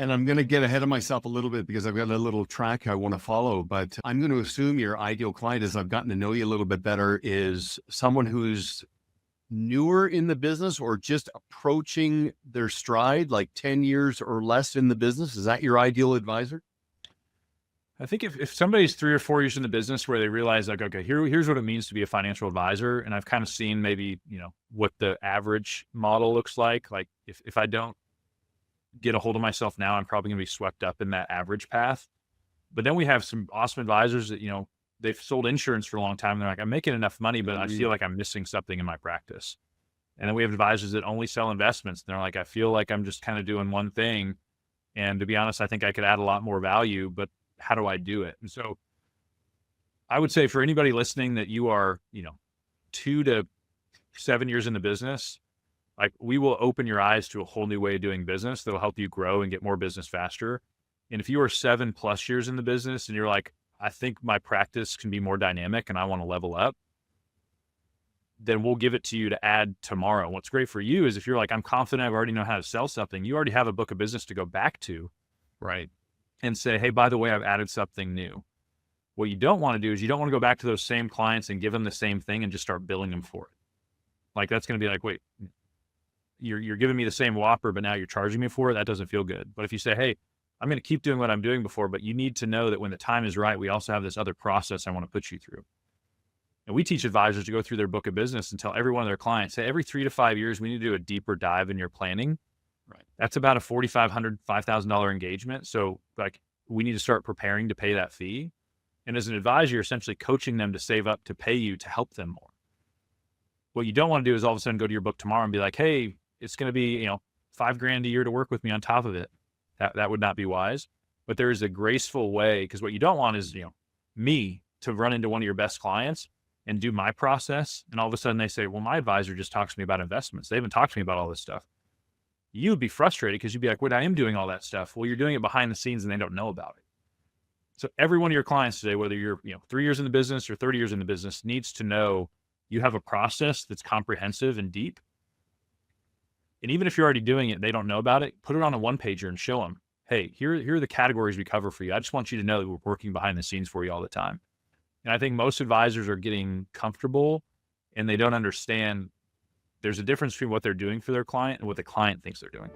And I'm going to get ahead of myself a little bit because I've got a little track I want to follow, but I'm going to assume your ideal client, as I've gotten to know you a little bit better, is someone who's newer in the business or just approaching their stride, like 10 years or less in the business. Is that your ideal advisor? I think if somebody's 3 or 4 years in the business where they realize like, okay, here's what it means to be a financial advisor. And I've kind of seen maybe, what the average model looks like. Like if I don't get a hold of myself now, I'm probably gonna be swept up in that average path. But then we have some awesome advisors that, they've sold insurance for a long time. They're like, I'm making enough money, but I feel like I'm missing something in my practice. And then we have advisors that only sell investments. And they're like, I feel like I'm just kind of doing one thing. And to be honest, I think I could add a lot more value, but how do I do it? And so I would say for anybody listening that you are, 2 to 7 years in the business, like we will open your eyes to a whole new way of doing business that'll help you grow and get more business faster. And if you are 7+ years in the business and you're like, I think my practice can be more dynamic and I want to level up, then we'll give it to you to add tomorrow. What's great for you is if you're like, I'm confident I already know how to sell something, you already have a book of business to go back to Right. and say, hey, by the way, I've added something new. What you don't want to do is you don't want to go back to those same clients and give them the same thing and just start billing them for it. Like that's going to be like, wait, you're giving me the same Whopper, but now you're charging me for it. That doesn't feel good. But if you say, hey, I'm going to keep doing what I'm doing before, but you need to know that when the time is right, we also have this other process I want to put you through. And we teach advisors to go through their book of business and tell every one of their clients, hey, every 3 to 5 years, we need to do a deeper dive in your planning. Right. That's about a $4,500, $5,000 engagement. So like we need to start preparing to pay that fee. And as an advisor, you're essentially coaching them to save up to pay you to help them more. What you don't want to do is all of a sudden go to your book tomorrow and be like, hey, it's going to be, $5,000 a year to work with me on top of it. That would not be wise. But there is a graceful way, because what you don't want is, me to run into one of your best clients and do my process. And all of a sudden they say, well, my advisor just talks to me about investments. They haven't talked to me about all this stuff. You'd be frustrated because you'd be like, wait, I am doing all that stuff. Well, you're doing it behind the scenes and they don't know about it. So every one of your clients today, whether you're 3 years in the business or 30 years in the business, needs to know you have a process that's comprehensive and deep. And even if you're already doing it, they don't know about it, put it on a one-pager and show them, hey, here are the categories we cover for you. I just want you to know that we're working behind the scenes for you all the time. And I think most advisors are getting comfortable and they don't understand there's a difference between what they're doing for their client and what the client thinks they're doing.